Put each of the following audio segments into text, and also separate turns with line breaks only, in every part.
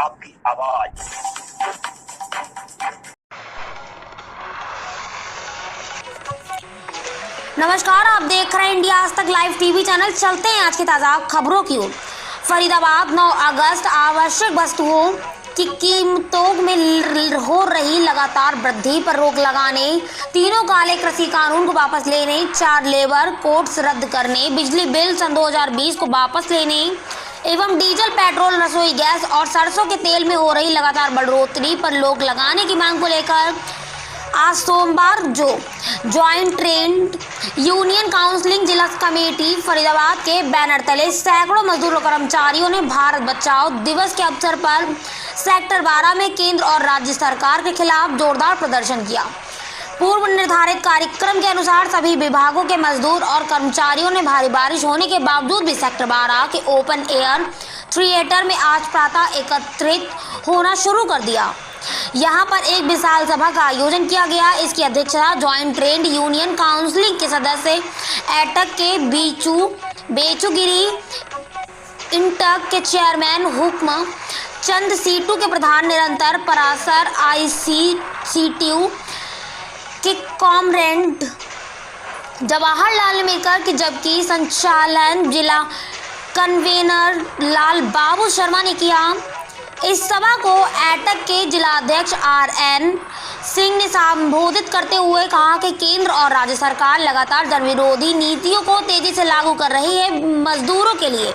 आपकी आवाज।
नमस्कार, आप देख रहे हैं इंडिया आज तक लाइव टीवी चैनल। चलते हैं आज की ताज़ा खबरों की ओर। फरीदाबाद 9 अगस्त आवश्यक वस्तुओं की कीमतों में हो रही लगातार वृद्धि पर रोक लगाने, तीनों काले कृषि कानून को वापस लेने, 4 लेबर कोड्स रद्द करने, बिजली बिल सन 2020 को वापस लेने एवं डीजल, पेट्रोल, रसोई गैस और सरसों के तेल में हो रही लगातार बढ़ोतरी पर रोक लगाने की मांग को लेकर आज सोमवार ज्वाइंट ट्रेड यूनियन काउंसिलिंग जिला कमेटी फरीदाबाद के बैनर तले सैकड़ों मजदूर और कर्मचारियों ने भारत बचाओ दिवस के अवसर पर सेक्टर 12 में केंद्र और राज्य सरकार के खिलाफ जोरदार प्रदर्शन किया। पूर्व निर्धारित कार्यक्रम के अनुसार सभी विभागों के मजदूर और कर्मचारियों ने भारी बारिश होने के बावजूद भी सेक्टर 12 के ओपन एयर थिएटर में आज प्रातः एकत्रित होना शुरू कर दिया। यहाँ पर एक विशाल सभा का आयोजन किया गया। इसकी अध्यक्षता ज्वाइंट ट्रेड यूनियन काउंसिल के सदस्य एटक के बेचूगिरी, इंटक के चेयरमैन हुक्म चंद, सीटू के प्रधान निरंतर परासर, ICCTU के कॉमरेड जवाहरलाल मेकर की, जबकि संचालन जिला कन्वेनर लाल बाबू शर्मा ने किया। इस सभा को एटक के जिलाध्यक्ष RN सिंह ने संबोधित करते हुए कहा कि केंद्र और राज्य सरकार लगातार जनविरोधी नीतियों को तेजी से लागू कर रही है। मजदूरों के लिए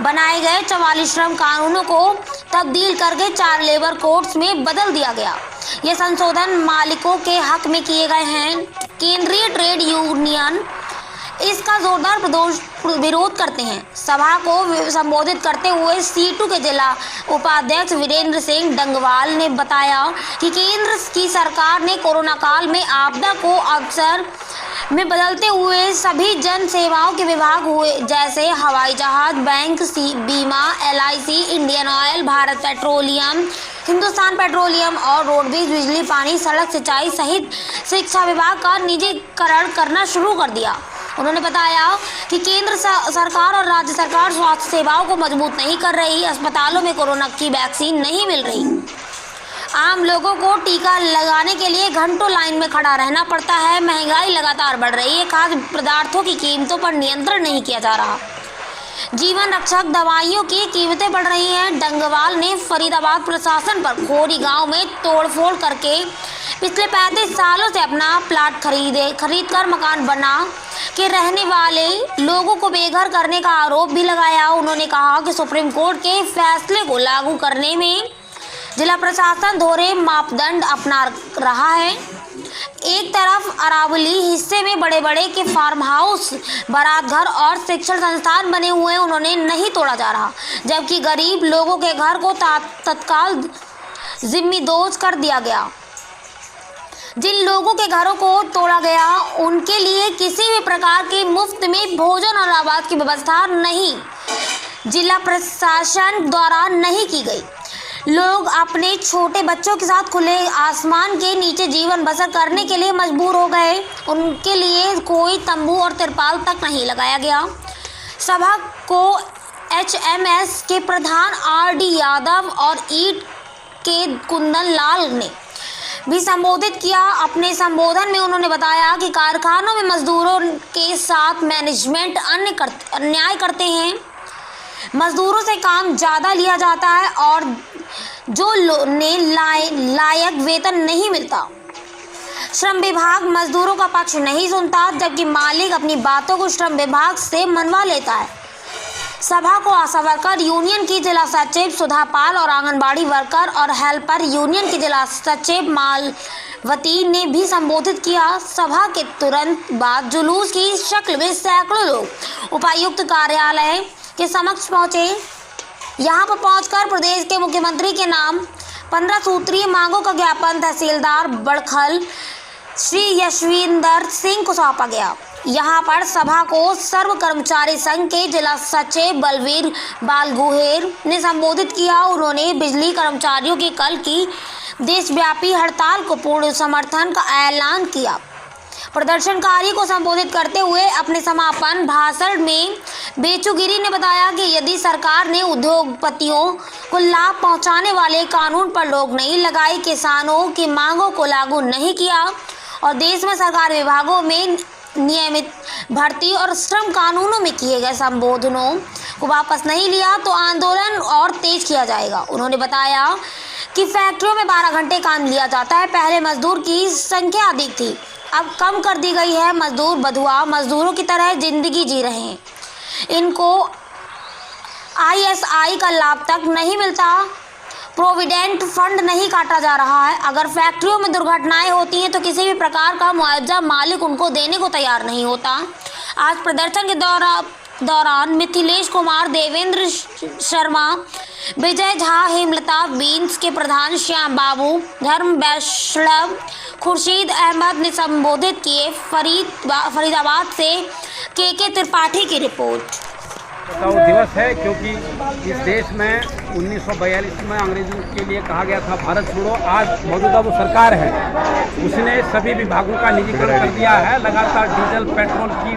बनाए गए 44 श्रम कानूनों को तब्दील करके 4 लेबर कोड्स में बदल दिया गया। ये संशोधन मालिकों के हक में किए गए हैं। केंद्रीय ट्रेड यूनियन इसका जोरदार विरोध करते हैं। सभा को संबोधित करते हुए सीटू के जिला उपाध्यक्ष वीरेंद्र सिंह डंगवाल ने बताया कि केंद्र की सरकार ने कोरोना काल में आपदा को अवसर में बदलते हुए सभी जन सेवाओं के विभाग हुए, जैसे हवाई जहाज, बैंक, बीमा, LIC, Indian oil, Bharat petroleum, Hindustan petroleum और रोडवेज, बिजली, पानी, सड़क, सिंचाई सहित शिक्षा विभाग का निजीकरण करना शुरू कर दिया। उन्होंने बताया कि केंद्र सरकार और राज्य सरकार स्वास्थ्य सेवाओं को मजबूत नहीं कर रही। अस्पतालों में कोरोना की वैक्सीन नहीं मिल रही। आम लोगों को टीका लगाने के लिए घंटों लाइन में खड़ा रहना पड़ता है। महंगाई लगातार बढ़ रही है। खाद्य पदार्थों की कीमतों पर नियंत्रण नहीं किया जा रहा। जीवन रक्षक दवाइयों की कीमतें बढ़ रही हैं। डंगवाल ने फरीदाबाद प्रशासन पर खोरी गांव में तोड़फोड़ करके पिछले 35 सालों से अपना प्लाट खरीद कर मकान बना के रहने वाले लोगों को बेघर करने का आरोप भी लगाया। उन्होंने कहा कि सुप्रीम कोर्ट के फैसले को लागू करने में जिला प्रशासन दोहरे मापदंड अपना रहा है। एक तरफ अरावली हिस्से में बड़े बड़े के फार्म हाउस, बारात घर और शिक्षण संस्थान बने हुए हैं, उन्होंने नहीं तोड़ा जा रहा, जबकि गरीब लोगों के घर को तत्काल जिम्मेदोज कर दिया गया। जिन लोगों के घरों को तोड़ा गया उनके लिए किसी भी प्रकार के मुफ्त में भोजन और आवास की व्यवस्था नहीं जिला प्रशासन द्वारा नहीं की गई। लोग अपने छोटे बच्चों के साथ खुले आसमान के नीचे जीवन बसर करने के लिए मजबूर हो गए। उनके लिए कोई तंबू और तिरपाल तक नहीं लगाया गया। सभा को HMS के प्रधान RD यादव और ईट के कुंदन लाल ने भी संबोधित किया। अपने संबोधन में उन्होंने बताया कि कारखानों में मजदूरों के साथ मैनेजमेंट अन्याय करते हैं। मजदूरों से काम ज़्यादा लिया जाता है और जो ने लायक वेतन नहीं मिलता। श्रम विभाग मजदूरों का पक्ष नहीं सुनता, जबकि मालिक अपनी बातों को श्रम विभाग से मनवा लेता है। सभा को आशा वर्कर यूनियन की जिला सचिव सुधा पाल और आंगनबाड़ी वर्कर और हेल्पर यूनियन की जिला सचिव मालवती ने भी संबोधित किया। सभा के तुरंत बाद जुलूस की शक्ल में सैकड़ों लोग उपायुक्त कार्यालय के समक्ष पहुंचे। यहां पर पहुंचकर प्रदेश के मुख्यमंत्री के नाम 15 सूत्रीय मांगों का ज्ञापन तहसीलदार बड़खल श्री यशविंदर सिंह को सौंपा गया। यहां पर सभा को सर्व कर्मचारी संघ के जिला सचिव बलवीर बालगुहेर ने संबोधित किया। उन्होंने बिजली कर्मचारियों की कल की देशव्यापी हड़ताल को पूर्ण समर्थन का ऐलान किया। प्रदर्शनकारी को संबोधित करते हुए अपने समापन भाषण में बेचुगिरी ने बताया कि यदि सरकार ने उद्योगपतियों को लाभ पहुंचाने वाले कानून पर रोक नहीं लगाई, किसानों की मांगों को लागू नहीं किया और देश में सरकारी विभागों में नियमित भर्ती और श्रम कानूनों में किए गए संशोधनों को वापस नहीं लिया तो आंदोलन और तेज किया जाएगा। उन्होंने बताया कि फैक्ट्रियों में 12 घंटे काम लिया जाता है। पहले मजदूर की संख्या अधिक थी, अब कम कर दी गई है। मजदूर बधुआ मजदूरों की तरह जिंदगी जी रहे हैं। इनको ISI का लाभ तक नहीं मिलता, प्रोविडेंट फंड नहीं काटा जा रहा है। अगर फैक्ट्रियों में दुर्घटनाएं होती हैं तो किसी भी प्रकार का मुआवजा मालिक उनको देने को तैयार नहीं होता। आज प्रदर्शन के दौरान मिथिलेश कुमार, देवेंद्र शर्मा, विजय झा, हेमलता बीन्स के प्रधान श्याम बाबू, धर्म वैष्णव, खुर्शीद अहमद ने संबोधित किए। फरीदाबाद से के त्रिपाठी की रिपोर्ट।
दिवस है क्योंकि इस देश में 1942 में अंग्रेजों के लिए कहा गया था भारत छोड़ो। आज मौजूदा वो सरकार है, उसने सभी विभागों का निजीकरण कर दिया है। लगातार डीजल पेट्रोल की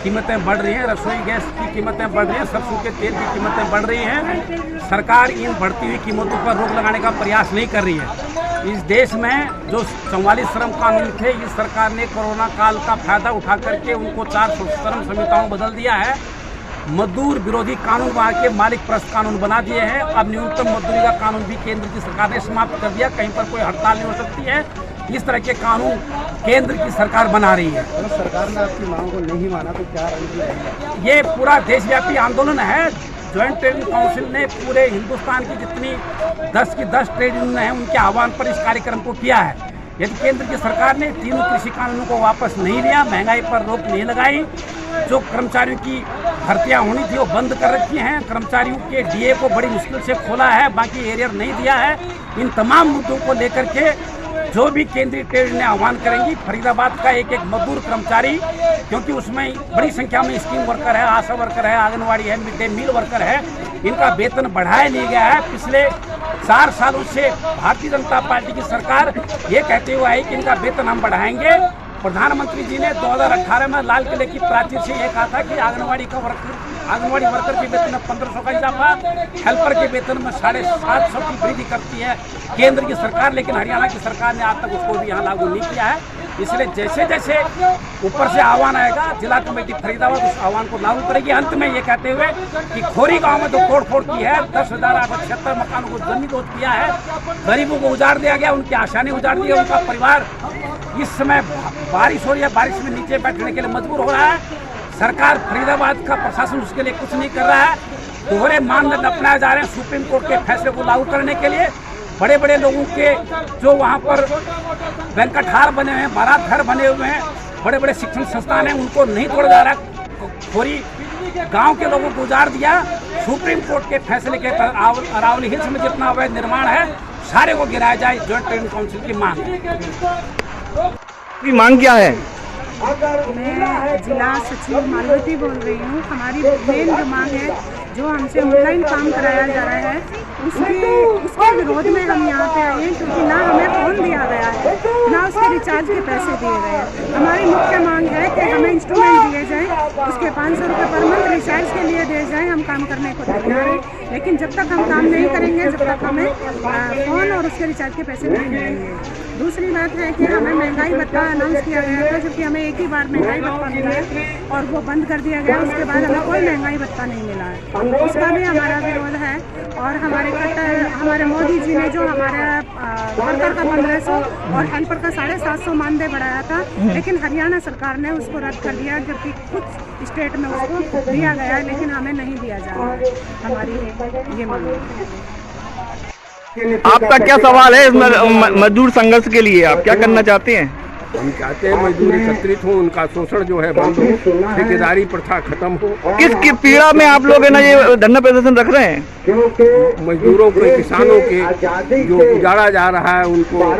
कीमतें बढ़ रही हैं, रसोई गैस की कीमतें बढ़ रही हैं, सरसों के तेल की कीमतें बढ़ रही हैं। सरकार इन बढ़ती हुई कीमतों पर रोक लगाने का प्रयास नहीं कर रही है। इस देश में जो 44 श्रम कानून थे, इस सरकार ने कोरोना काल का फायदा उठा करके उनको 4 श्रम संहिताओं बदल दिया है। मजदूर विरोधी कानून बना के मालिक प्रस्त कानून बना दिए हैं। अब न्यूनतम मजदूरी का कानून भी केंद्र की सरकार ने समाप्त कर दिया। कहीं पर कोई हड़ताल नहीं हो सकती है। इस तरह के कानून केंद्र की सरकार बना रही है।
तो सरकार ने आपकी मांग को नहीं माना तो क्या रणनीति?
ये पूरा देशव्यापी आंदोलन है। ज्वाइंट ट्रेड काउंसिल ने पूरे हिंदुस्तान की जितनी 10 की 10 ट्रेड यूनियन है उनके आह्वान पर इस कार्यक्रम को किया है। यदि केंद्र की सरकार ने तीनों कृषि कानूनों को वापस नहीं लिया, महंगाई पर रोक नहीं लगाई, जो कर्मचारियों की भर्तियां होनी थी वो बंद कर रखी हैं, कर्मचारियों के DA को बड़ी मुश्किल से खोला है, बाकी एरियर नहीं दिया है, इन तमाम मुद्दों को लेकर के जो भी केंद्रीय ट्रेड ने आह्वान करेंगी। फरीदाबाद का एक मजदूर कर्मचारी, क्योंकि उसमें बड़ी संख्या में स्कीम वर्कर है, आशा वर्कर है, आंगनवाड़ी है, मिड डे मील वर्कर है, इनका वेतन बढ़ाया नहीं गया है। पिछले 4 सालों से भारतीय जनता पार्टी की सरकार ये कहते हुए आई कि इनका वेतन हम बढ़ाएंगे। प्रधानमंत्री जी ने 2018 में लाल किले की प्राचीर से ये कहा था कि आंगनवाड़ी वर्कर के वेतन में 1500 का इजाफा, हेल्पर के वेतन में 750 की वृद्धि करती है केंद्र की सरकार, लेकिन हरियाणा की सरकार ने आज तक उसको भी यहाँ लागू नहीं किया है। इसलिए जैसे जैसे ऊपर से आह्वान आएगा, जिला कमेटी फरीदाबाद उस आह्वान को लागू करेगी। अंत में ये कहते हुए कि खोरी गांव में जो तोड़फोड़ की है, 10,876 मकानों को जमींदोज किया है, गरीबों को उजाड़ दिया गया, उनकी आशाएं उजाड़ दी है, उनका परिवार इस समय बारिश हो रही है, बारिश में नीचे बैठने के लिए मजबूर हो रहा है। सरकार फरीदाबाद का प्रशासन उसके लिए कुछ नहीं कर रहा है। दोहरे मानदंड अपनाए जा रहे हैं सुप्रीम कोर्ट के फैसले को लागू करने के लिए। बड़े बड़े लोगों के जो वहाँ पर वेंकटहार बने हुए हैं, बारात घर बने हुए हैं, बड़े बड़े शिक्षण संस्थान हैं, उनको नहीं तोड़ा जा रहा। खोरी गांव के लोगों को उजाड़ दिया। सुप्रीम कोर्ट के फैसले के तहत अरावली हिल्स में जितना अवैध निर्माण है सारे को गिराया जाए। ज्वाइंट ट्रेड काउंसिल की मांग
क्या है?
मैं जिला सचिव मालवती बोल रही हूँ। हमारी मेन जो मांग है, जो हमसे ऑनलाइन काम कराया जा रहा है, उसके विरोध में हम यहाँ पे आए हैं, क्योंकि ना हमें फ़ोन दिया गया है, ना उसके रिचार्ज के पैसे दिए गए हैं। हमारी मुख्य मांग है कि हमें इंस्ट्रूमेंट दिए जाए, उसके 500 रुपये पर मंथ रिचार्ज के लिए दिए जाए। हम काम करने को तैयार हैं, लेकिन जब तक हम काम नहीं करेंगे, जब तक हमें फ़ोन और उसके रिचार्ज के पैसे नहीं मिलेंगे। दूसरी बात है कि हमें महंगाई भत्ता अनाउंस किया गया था, जबकि हमें एक ही बार महंगाई भत्ता मिला है और वो बंद कर दिया गया। उसके बाद हमें कोई महंगाई भत्ता नहीं मिला है, उसका भी हमारा विरोध है। और हमारे मोदी जी ने जो हमारा वर्कर का 1500 और हेल्पर का 750 मानदेय बढ़ाया था, लेकिन हरियाणा सरकार ने उसको रद्द कर दिया, जबकि कुछ स्टेट में उसको दिया गया है, लेकिन हमें नहीं दिया जा रहा है। हमारी ये मांग है।
आपका क्या सवाल है इस मजदूर संघर्ष के लिए? आप क्या करना चाहते हैं?
हम चाहते हैं मजदूर एकत्रित हो, उनका शोषण जो है बंद हो, ठेकेदारी प्रथा खत्म हो।
किस पीड़ा में आप लोग है ना ये धरना प्रदर्शन रख रहे हैं?
मजदूरों के, किसानों के जो उजाड़ा जा रहा है, उनको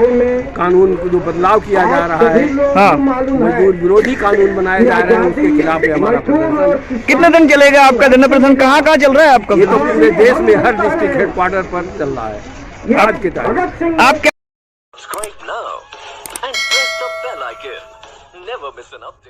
कानून को जो बदलाव किया जा रहा है,
हाँ,
मजदूर विरोधी कानून बनाए जा रहे हैं, उसके खिलाफ हमारा प्रदर्शन।
कितने दिन चलेगा आपका धरना प्रदर्शन? कहाँ चल रहा है आपका?
ये तो पूरे देश में हर डिस्ट्रिक्ट हेडक्वार्टर पर चल रहा है आज के तारीख।
आप क्या
Subscribe now and press the bell icon. Never Never miss an update.